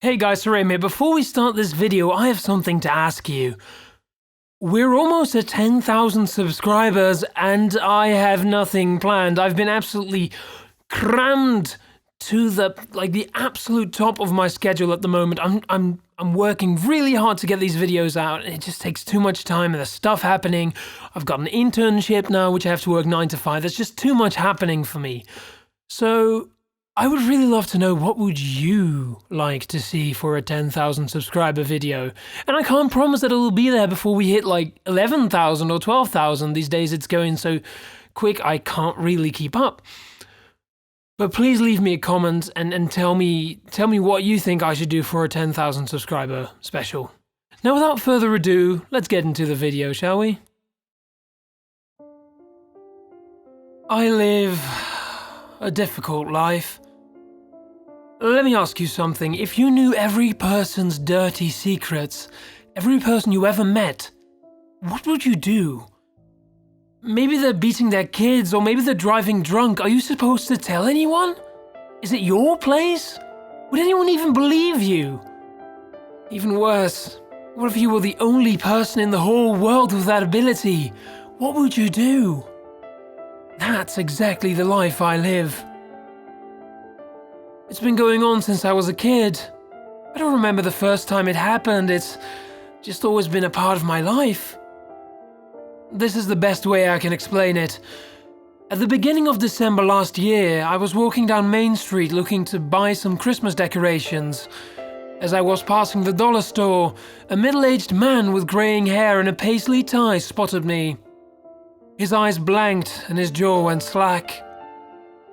Hey guys, Ayme, before we start this video, I have something to ask you. We're almost at 10,000 subscribers and I have nothing planned. I've been absolutely crammed to the absolute top of my schedule at the moment. I'm working really hard to get these videos out. It just takes too much time and there's stuff happening. I've got an internship now which I have to work 9 to 5. There's just too much happening for me. So I would really love to know, what would you like to see for a 10,000 subscriber video? And I can't promise that it'll be there before we hit like 11,000 or 12,000. These days it's going so quick I can't really keep up. But please leave me a comment and tell me what you think I should do for a 10,000 subscriber special. Now without further ado, let's get into the video, shall we? I live a difficult life. Let me ask you something. If you knew every person's dirty secrets, every person you ever met, what would you do? Maybe they're beating their kids, or maybe they're driving drunk. Are you supposed to tell anyone? Is it your place? Would anyone even believe you? Even worse, what if you were the only person in the whole world with that ability? What would you do? That's exactly the life I live. It's been going on since I was a kid. I don't remember the first time it happened. It's just always been a part of my life. This is the best way I can explain it. At the beginning of December last year, I was walking down Main Street looking to buy some Christmas decorations. As I was passing the dollar store, a middle-aged man with graying hair and a paisley tie spotted me. His eyes blanked and his jaw went slack.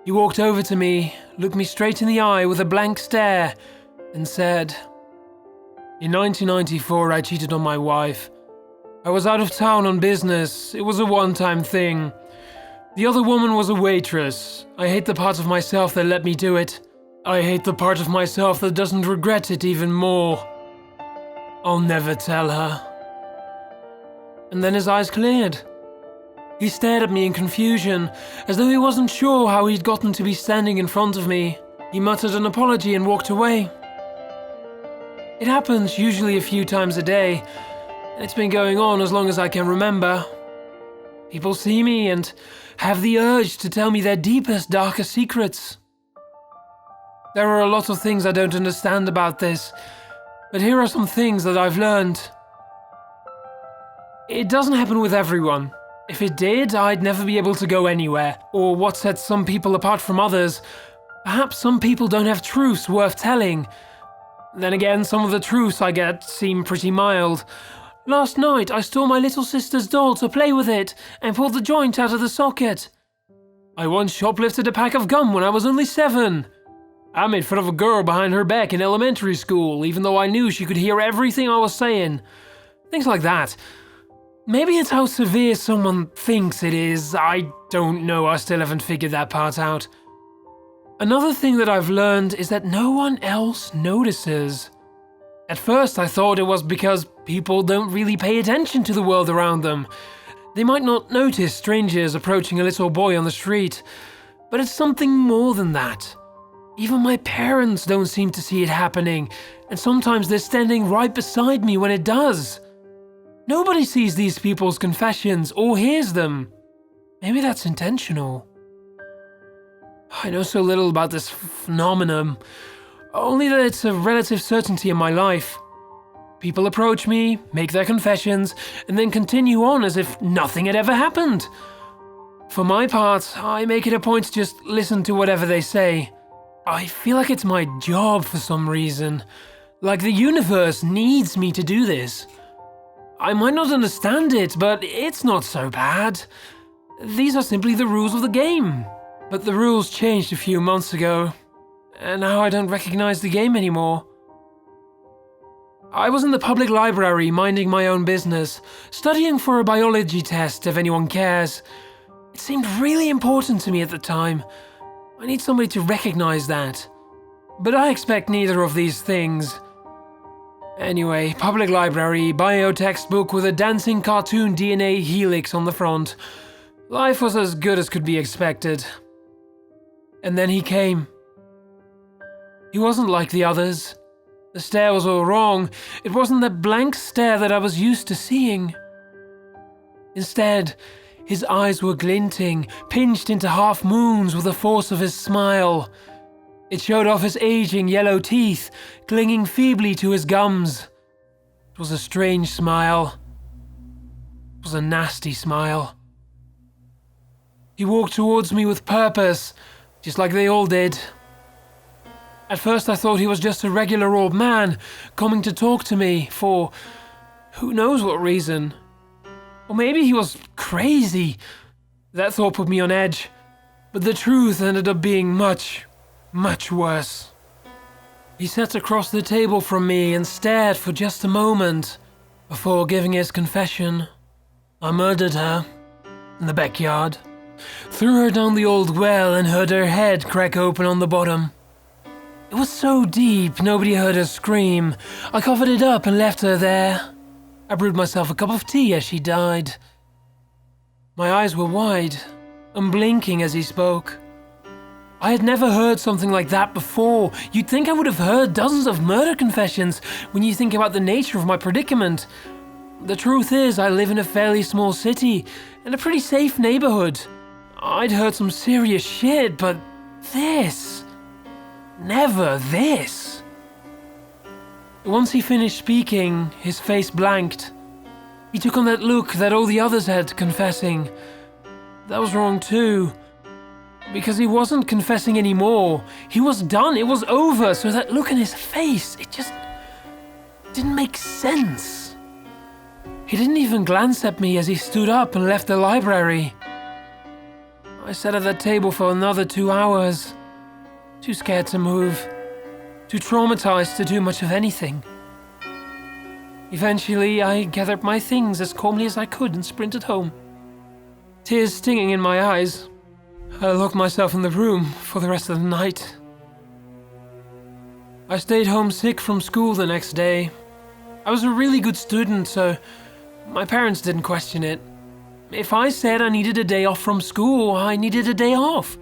He walked over to me, looked me straight in the eye with a blank stare, and said, "In 1994, I cheated on my wife. I was out of town on business. It was a one-time thing. The other woman was a waitress. I hate the part of myself that let me do it. I hate the part of myself that doesn't regret it even more. I'll never tell her." And then his eyes cleared. He stared at me in confusion, as though he wasn't sure how he'd gotten to be standing in front of me. He muttered an apology and walked away. It happens usually a few times a day. It's been going on as long as I can remember. People see me and have the urge to tell me their deepest, darkest secrets. There are a lot of things I don't understand about this, but here are some things that I've learned. It doesn't happen with everyone. If it did, I'd never be able to go anywhere. Or what sets some people apart from others? Perhaps some people don't have truths worth telling. Then again, some of the truths I get seem pretty mild. Last night, I stole my little sister's doll to play with it and pulled the joint out of the socket. I once shoplifted a pack of gum when I was only 7. I made fun of a girl behind her back in elementary school, even though I knew she could hear everything I was saying. Things like that. Maybe it's how severe someone thinks it is. I don't know, I still haven't figured that part out. Another thing that I've learned is that no one else notices. At first I thought it was because people don't really pay attention to the world around them. They might not notice strangers approaching a little boy on the street, but it's something more than that. Even my parents don't seem to see it happening, and sometimes they're standing right beside me when it does. Nobody sees these people's confessions or hears them. Maybe that's intentional. I know so little about this phenomenon, only that it's a relative certainty in my life. People approach me, make their confessions, and then continue on as if nothing had ever happened. For my part, I make it a point to just listen to whatever they say. I feel like it's my job for some reason, like the universe needs me to do this. I might not understand it, but it's not so bad. These are simply the rules of the game. But the rules changed a few months ago, and now I don't recognize the game anymore. I was in the public library minding my own business, studying for a biology test if anyone cares. It seemed really important to me at the time. I need somebody to recognize that. But I expect neither of these things. Anyway, public library, bio textbook with a dancing cartoon DNA helix on the front. Life was as good as could be expected. And then he came. He wasn't like the others. The stare was all wrong. It wasn't the blank stare that I was used to seeing. Instead, his eyes were glinting, pinched into half moons with the force of his smile. It showed off his aging yellow teeth, clinging feebly to his gums. It was a strange smile. It was a nasty smile. He walked towards me with purpose, just like they all did. At first I thought he was just a regular old man, coming to talk to me for who knows what reason. Or maybe he was crazy. That thought put me on edge. But the truth ended up being much, much worse. He sat across the table from me and stared for just a moment before giving his confession. I murdered her in the backyard, threw her down the old well and heard her head crack open on the bottom. It was so deep, nobody heard her scream. I covered it up and left her there. I brewed myself a cup of tea as she died. My eyes were wide, unblinking as he spoke. I had never heard something like that before. You'd think I would have heard dozens of murder confessions when you think about the nature of my predicament. The truth is, I live in a fairly small city, in a pretty safe neighborhood. I'd heard some serious shit, but this... never this. Once he finished speaking, his face blanked. He took on that look that all the others had, confessing. That was wrong too. Because he wasn't confessing anymore. He was done, it was over, so that look in his face, it just didn't make sense. He didn't even glance at me as he stood up and left the library. I sat at that table for another 2 hours. Too scared to move. Too traumatized to do much of anything. Eventually, I gathered my things as calmly as I could and sprinted home. Tears stinging in my eyes, I locked myself in the room for the rest of the night. I stayed home sick from school the next day. I was a really good student, so my parents didn't question it. If I said I needed a day off from school, I needed a day off.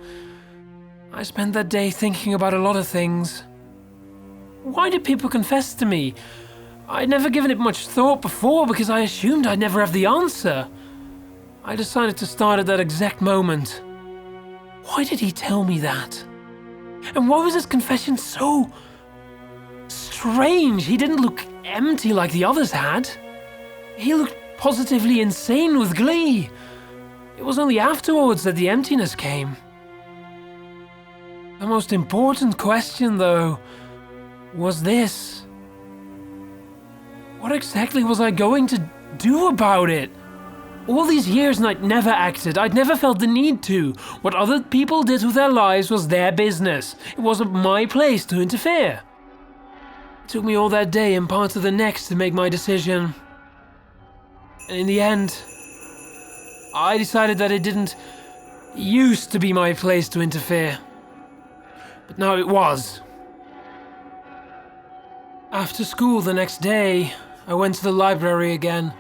I spent that day thinking about a lot of things. Why did people confess to me? I'd never given it much thought before because I assumed I'd never have the answer. I decided to start at that exact moment. Why did he tell me that? And why was his confession so strange? He didn't look empty like the others had. He looked positively insane with glee. It was only afterwards that the emptiness came. The most important question, though, was this. What exactly was I going to do about it? All these years and I'd never acted. I'd never felt the need to. What other people did with their lives was their business. It wasn't my place to interfere. It took me all that day and part of the next to make my decision. And in the end, I decided that it didn't used to be my place to interfere. But now it was. After school the next day, I went to the library again.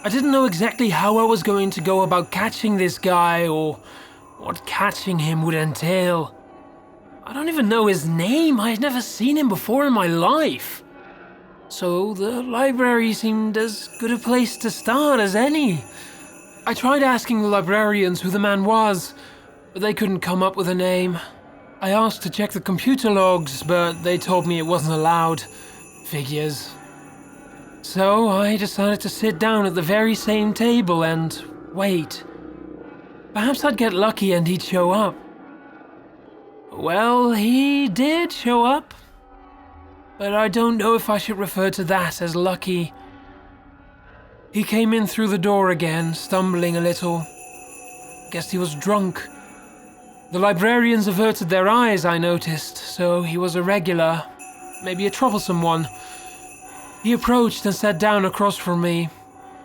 I didn't know exactly how I was going to go about catching this guy or what catching him would entail. I don't even know his name. I had never seen him before in my life. So the library seemed as good a place to start as any. I tried asking the librarians who the man was, but they couldn't come up with a name. I asked to check the computer logs, but they told me it wasn't allowed. Figures. So I decided to sit down at the very same table and wait. Perhaps I'd get lucky and he'd show up. Well, he did show up. But I don't know if I should refer to that as lucky. He came in through the door again, stumbling a little. Guessed he was drunk. The librarians averted their eyes, I noticed, so he was a regular, maybe a troublesome one. He approached and sat down across from me.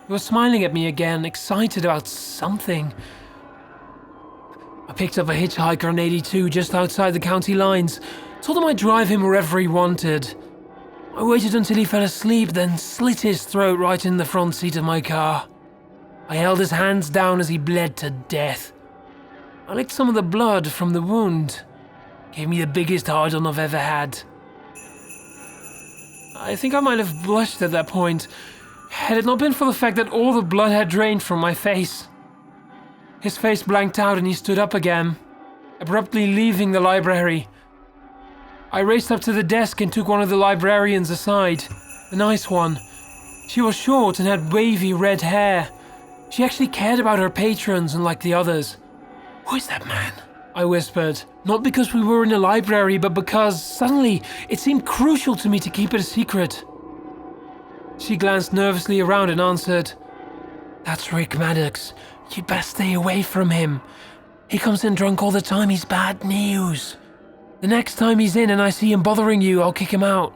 He was smiling at me again, excited about something. I picked up a hitchhiker on 82 just outside the county lines, told him I'd drive him wherever he wanted. I waited until he fell asleep, then slit his throat right in the front seat of my car. I held his hands down as he bled to death. I licked some of the blood from the wound. Gave me the biggest hard-on I've ever had. I think I might have blushed at that point, had it not been for the fact that all the blood had drained from my face. His face blanked out and he stood up again, abruptly leaving the library. I raced up to the desk and took one of the librarians aside, the nice one. She was short and had wavy red hair. She actually cared about her patrons unlike the others. "Who is that man?" I whispered, not because we were in a library, but because suddenly it seemed crucial to me to keep it a secret. She glanced nervously around and answered, "That's Rick Maddox. You'd best stay away from him. He comes in drunk all the time. He's bad news. The next time he's in and I see him bothering you, I'll kick him out."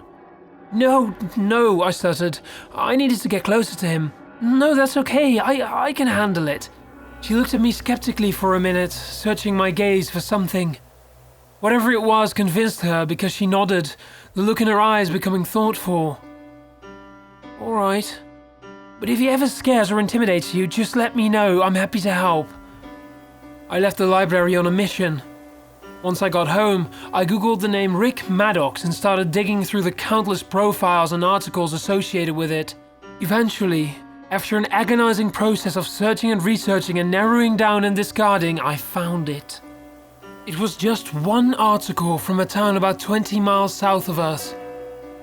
No, I stuttered. I needed to get closer to him. "No, that's okay. I can handle it." She looked at me skeptically for a minute, searching my gaze for something. Whatever it was convinced her because she nodded, the look in her eyes becoming thoughtful. "All right. But if he ever scares or intimidates you, just let me know. I'm happy to help." I left the library on a mission. Once I got home, I googled the name Rick Maddox and started digging through the countless profiles and articles associated with it. Eventually, after an agonizing process of searching and researching and narrowing down and discarding, I found it. It was just one article from a town about 20 miles south of us.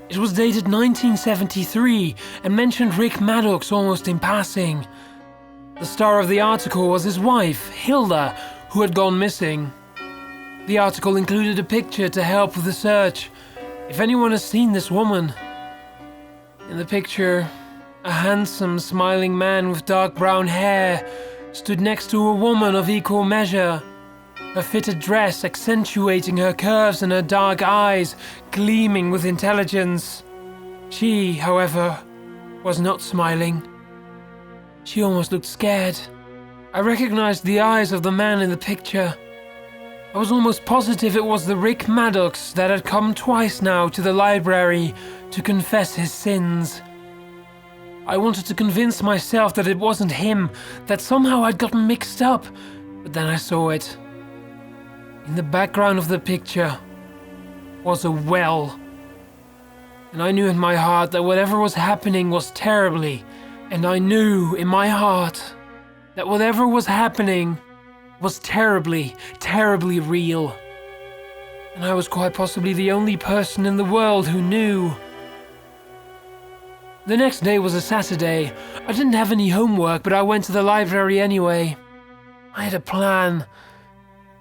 It was dated 1973 and mentioned Rick Maddox almost in passing. The star of the article was his wife, Hilda, who had gone missing. The article included a picture to help with the search, if anyone has seen this woman. In the picture, a handsome, smiling man with dark brown hair stood next to a woman of equal measure, her fitted dress accentuating her curves and her dark eyes gleaming with intelligence. She, however, was not smiling. She almost looked scared. I recognized the eyes of the man in the picture. I was almost positive it was the Rick Maddox that had come twice now to the library to confess his sins. I wanted to convince myself that it wasn't him, that somehow I'd gotten mixed up, but then I saw it. In the background of the picture was a well. And I knew in my heart that whatever was happening was terribly, and I knew in my heart that whatever was happening was terribly, terribly real. And I was quite possibly the only person in the world who knew. The next day was a Saturday. I didn't have any homework, but I went to the library anyway. I had a plan.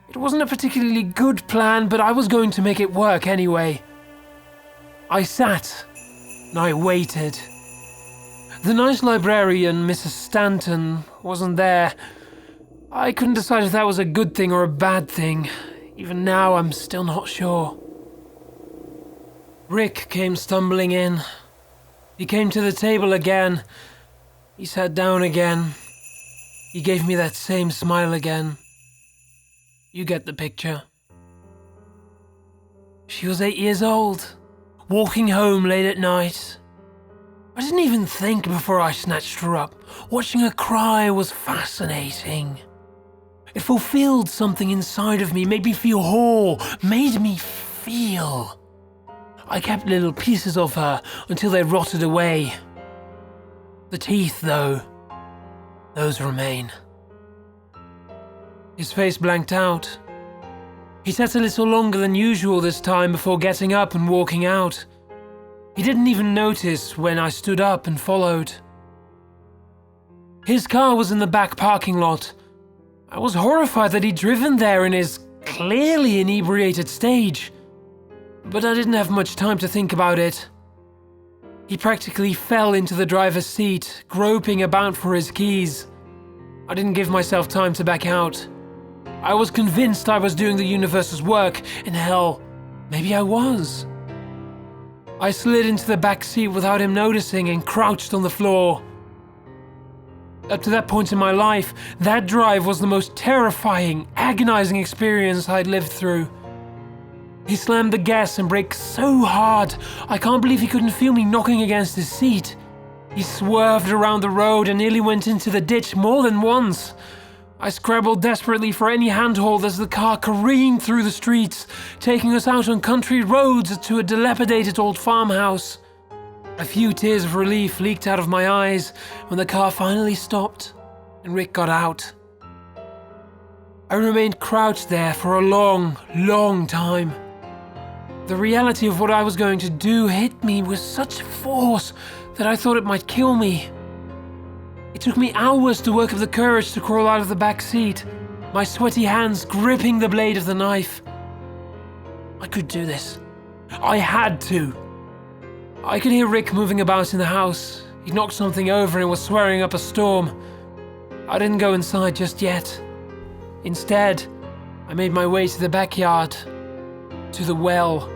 It wasn't a particularly good plan, but I was going to make it work anyway. I sat and I waited. The nice librarian, Mrs. Stanton, wasn't there. I couldn't decide if that was a good thing or a bad thing. Even now, I'm still not sure. Rick came stumbling in. He came to the table again. He sat down again. He gave me that same smile again. You get the picture. She was 8 years old, walking home late at night. I didn't even think before I snatched her up. Watching her cry was fascinating. It fulfilled something inside of me, made me feel whole, made me feel. I kept little pieces of her until they rotted away. The teeth, though, those remain. His face blanked out. He sat a little longer than usual this time before getting up and walking out. He didn't even notice when I stood up and followed. His car was in the back parking lot. I was horrified that he'd driven there in his clearly inebriated stage. But I didn't have much time to think about it. He practically fell into the driver's seat, groping about for his keys. I didn't give myself time to back out. I was convinced I was doing the universe's work, and hell, maybe I was. I slid into the back seat without him noticing and crouched on the floor. Up to that point in my life, that drive was the most terrifying, agonizing experience I'd lived through. He slammed the gas and brake so hard, I can't believe he couldn't feel me knocking against his seat. He swerved around the road and nearly went into the ditch more than once. I scrabbled desperately for any handhold as the car careened through the streets, taking us out on country roads to a dilapidated old farmhouse. A few tears of relief leaked out of my eyes when the car finally stopped and Rick got out. I remained crouched there for a long, long time. The reality of what I was going to do hit me with such force that I thought it might kill me. It took me hours to work up the courage to crawl out of the back seat, my sweaty hands gripping the blade of the knife. I could do this. I had to. I could hear Rick moving about in the house. He'd knocked something over and was swearing up a storm. I didn't go inside just yet. Instead, I made my way to the backyard, to the well.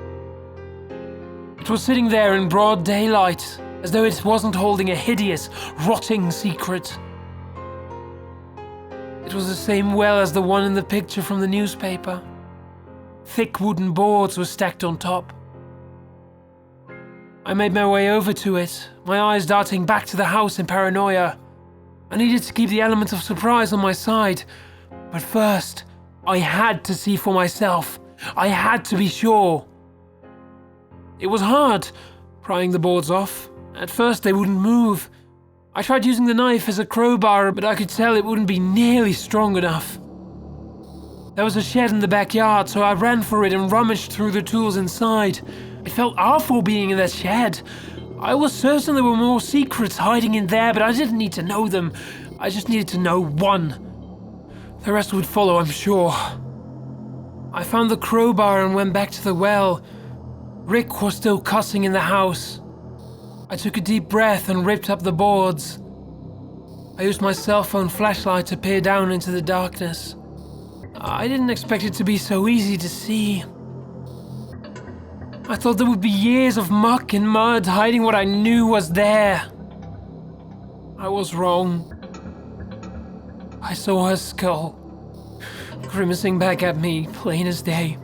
It was sitting there in broad daylight, as though it wasn't holding a hideous, rotting secret. It was the same well as the one in the picture from the newspaper. Thick wooden boards were stacked on top. I made my way over to it, my eyes darting back to the house in paranoia. I needed to keep the element of surprise on my side, but first, I had to see for myself. I had to be sure. It was hard, prying the boards off. At first, they wouldn't move. I tried using the knife as a crowbar, but I could tell it wouldn't be nearly strong enough. There was a shed in the backyard, so I ran for it and rummaged through the tools inside. It felt awful being in that shed. I was certain there were more secrets hiding in there, but I didn't need to know them. I just needed to know one. The rest would follow, I'm sure. I found the crowbar and went back to the well. Rick was still cussing in the house. I took a deep breath and ripped up the boards. I used my cell phone flashlight to peer down into the darkness. I didn't expect it to be so easy to see. I thought there would be years of muck and mud hiding what I knew was there. I was wrong. I saw her skull, grimacing back at me, plain as day.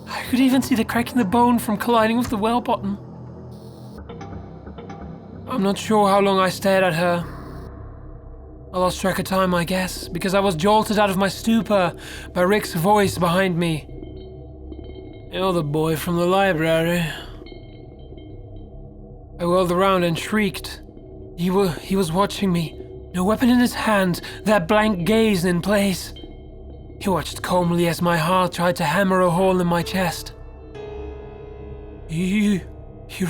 I could even see the crack in the bone from colliding with the well bottom. I'm not sure how long I stared at her. I lost track of time, I guess, because I was jolted out of my stupor by Rick's voice behind me. "You're the boy from the library." I whirled around and shrieked. He was watching me, no weapon in his hand, that blank gaze in place. He watched calmly as my heart tried to hammer a hole in my chest. You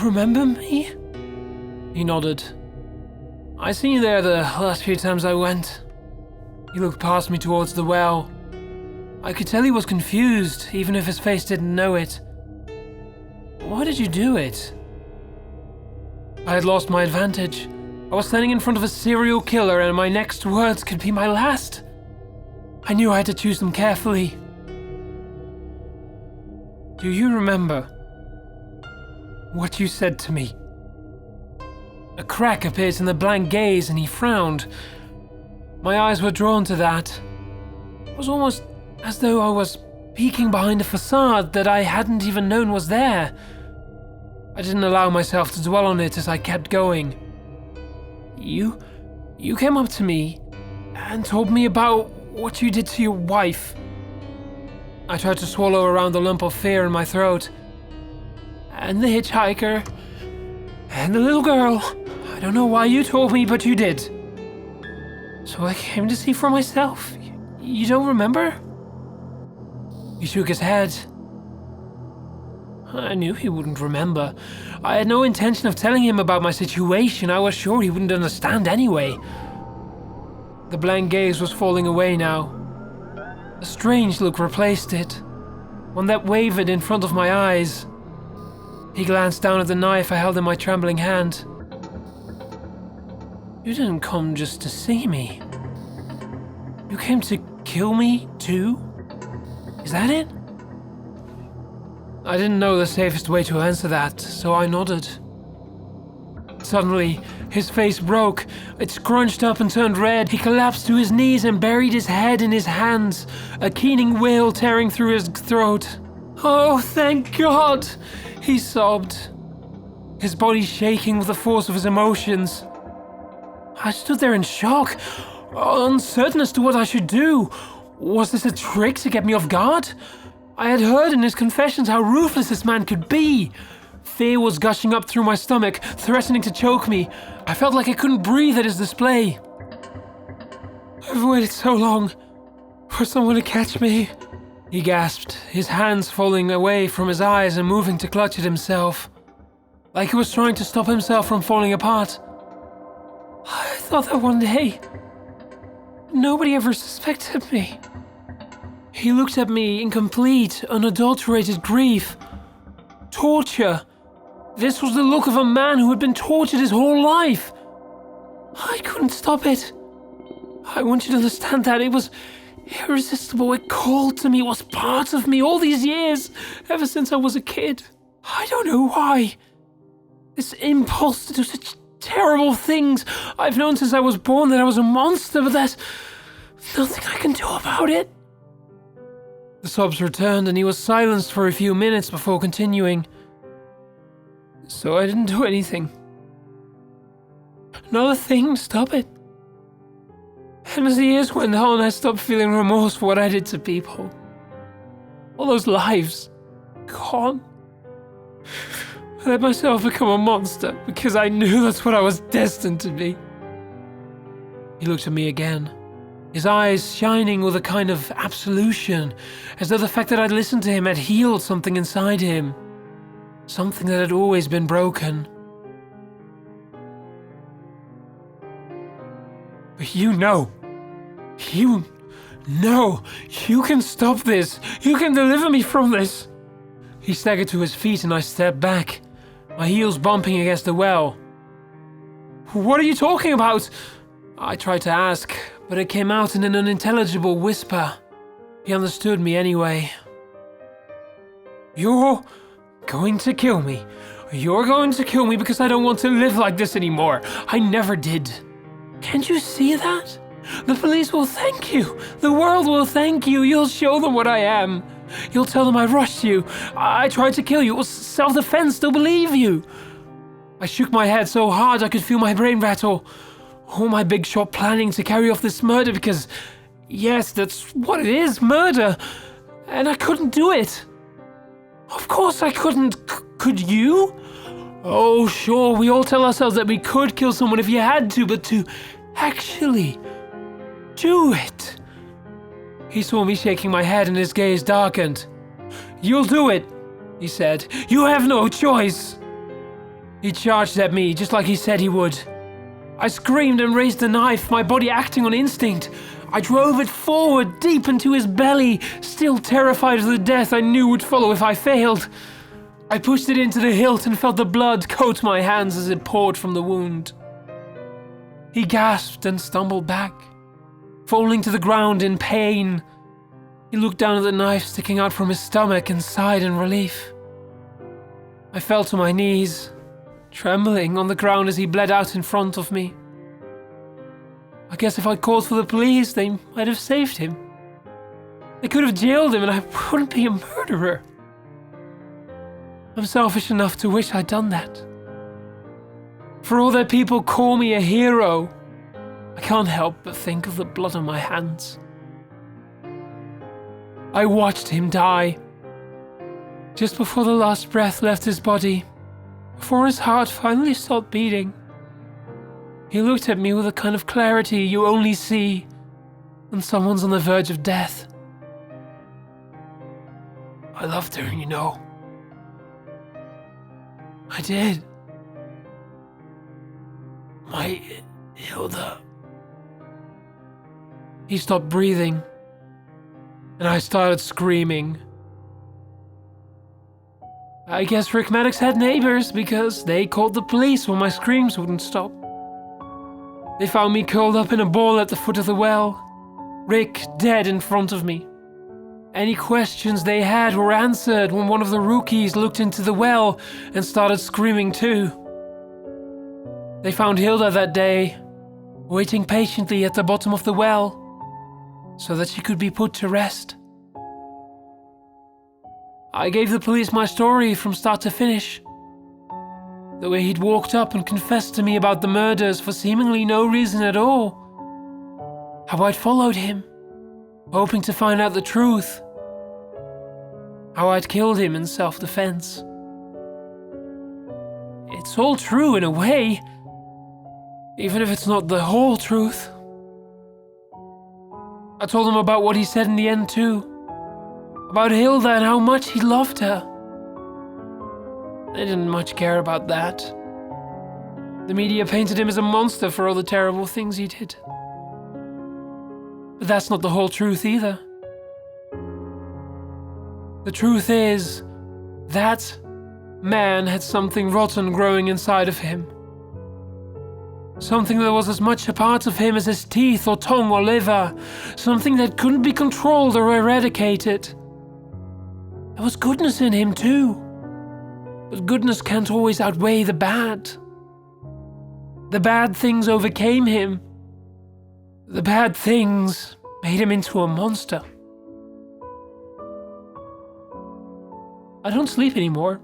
remember me?" He nodded. "I seen you there the last few times I went." He looked past me towards the well. I could tell he was confused, even if his face didn't know it. "Why did you do it?" I had lost my advantage. I was standing in front of a serial killer and my next words could be my last. I knew I had to choose them carefully. "Do you remember what you said to me?" A crack appeared in the blank gaze and he frowned. My eyes were drawn to that. It was almost as though I was peeking behind a facade that I hadn't even known was there. I didn't allow myself to dwell on it as I kept going. You came up to me and told me about what you did to your wife." I tried to swallow around the lump of fear in my throat. "And the hitchhiker, and the little girl. I don't know why you told me, but you did. So I came to see for myself. You don't remember?" He shook his head. I knew he wouldn't remember. I had no intention of telling him about my situation. I was sure he wouldn't understand anyway. The blank gaze was falling away now. A strange look replaced it, one that wavered in front of my eyes. He glanced down at the knife I held in my trembling hand. "You didn't come just to see me. You came to kill me, too? Is that it?" I didn't know the safest way to answer that, so I nodded. Suddenly, his face broke. It scrunched up and turned red. He collapsed to his knees and buried his head in his hands, a keening wail tearing through his throat. "Oh, thank God!" he sobbed, his body shaking with the force of his emotions. I stood there in shock, uncertain as to what I should do. Was this a trick to get me off guard? I had heard in his confessions how ruthless this man could be. Fear was gushing up through my stomach, threatening to choke me. I felt like I couldn't breathe at his display. I've waited so long for someone to catch me, he gasped, his hands falling away from his eyes and moving to clutch at himself, like he was trying to stop himself from falling apart. I thought that one day nobody ever suspected me. He looked at me in complete, unadulterated grief. Torture. This was the look of a man who had been tortured his whole life. I couldn't stop it. I want you to understand that it was irresistible. It called to me, it was part of me all these years, ever since I was a kid. I don't know why. This impulse to do such terrible things. I've known since I was born that I was a monster, but there's nothing I can do about it. The sobs returned and he was silenced for a few minutes before continuing. So I didn't do anything. Not a thing to stop it. And as the years went on, I stopped feeling remorse for what I did to people. All those lives, gone. I let myself become a monster because I knew that's what I was destined to be. He looked at me again, his eyes shining with a kind of absolution, as though the fact that I'd listened to him had healed something inside him, something that had always been broken. But you know, you can stop this. You can deliver me from this. He staggered to his feet and I stepped back, my heels bumping against the well. What are you talking about? I tried to ask, but it came out in an unintelligible whisper. He understood me anyway. You're going to kill me. You're going to kill me because I don't want to live like this anymore. I never did. Can't you see that? The police will thank you. The world will thank you. You'll show them what I am. You'll tell them I rushed you. I tried to kill you. It was self-defense. They'll believe you. I shook my head so hard I could feel my brain rattle. All my big shot planning to carry off this murder because, yes, that's what it is, murder. And I couldn't do it. Of course I couldn't. Could you? Oh, sure, we all tell ourselves that we could kill someone if you had to, but to actually do it. He saw me shaking my head and his gaze darkened. You'll do it, he said. You have no choice. He charged at me just like he said he would. I screamed and raised the knife, my body acting on instinct. I drove it forward deep into his belly, still terrified of the death I knew would follow if I failed. I pushed it into the hilt and felt the blood coat my hands as it poured from the wound. He gasped and stumbled back, falling to the ground in pain. He looked down at the knife sticking out from his stomach and sighed in relief. I fell to my knees, trembling on the ground as he bled out in front of me. I guess if I'd called for the police, they might have saved him. They could have jailed him and I wouldn't be a murderer. I'm selfish enough to wish I'd done that. For all that people call me a hero, I can't help but think of the blood on my hands. I watched him die. Just before the last breath left his body, before his heart finally stopped beating, he looked at me with a kind of clarity you only see when someone's on the verge of death. I loved her, you know. I did. My Hilda. He stopped breathing, and I started screaming. I guess Rick Maddox had neighbors because they called the police when my screams wouldn't stop. They found me curled up in a ball at the foot of the well, Rick dead in front of me. Any questions they had were answered when one of the rookies looked into the well and started screaming too. They found Hilda that day, waiting patiently at the bottom of the well, so that she could be put to rest. I gave the police my story from start to finish. The way he'd walked up and confessed to me about the murders for seemingly no reason at all. How I'd followed him, hoping to find out the truth. How I'd killed him in self-defense. it's all true in a way. Even if it's not the whole truth. I told them about what he said in the end too. About Hilda and how much he loved her. They didn't much care about that. The media painted him as a monster for all the terrible things he did. But that's not the whole truth either. The truth is, that man had something rotten growing inside of him. Something that was as much a part of him as his teeth or tongue or liver. Something that couldn't be controlled or eradicated. There was goodness in him too. But goodness can't always outweigh the bad. The bad things overcame him. The bad things made him into a monster. I don't sleep anymore.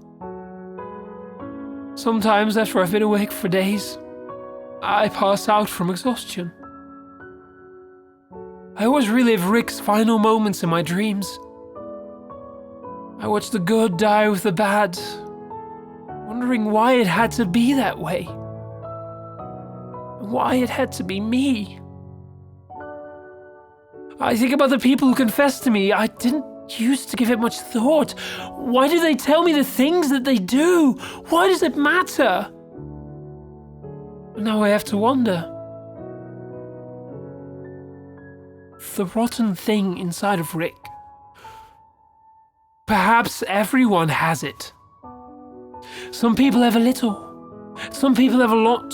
Sometimes after I've been awake for days, I pass out from exhaustion. I always relive Rick's final moments in my dreams. I watch the good die with the bad, wondering why it had to be that way. Why it had to be me. I think about the people who confessed to me. I didn't used to give it much thought. Why do they tell me the things that they do? Why does it matter? But now I have to wonder. The rotten thing inside of Rick. Perhaps everyone has it. Some people have a little. Some people have a lot.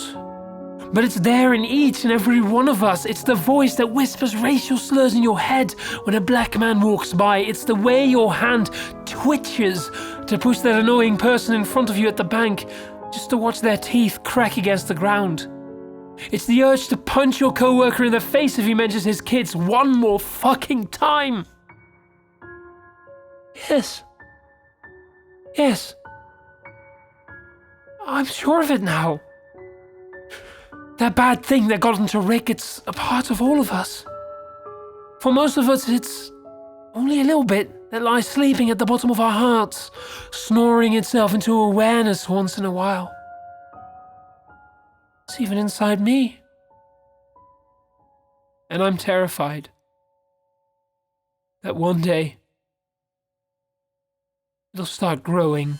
But it's there in each and every one of us. It's the voice that whispers racial slurs in your head when a black man walks by. It's the way your hand twitches to push that annoying person in front of you at the bank just to watch their teeth crack against the ground. It's the urge to punch your coworker in the face if he mentions his kids one more fucking time. Yes. Yes. I'm sure of it now. That bad thing that got into Rick, it's a part of all of us. For most of us, it's only a little bit that lies sleeping at the bottom of our hearts, snoring itself into awareness once in a while. It's even inside me. And I'm terrified that one day it'll start growing.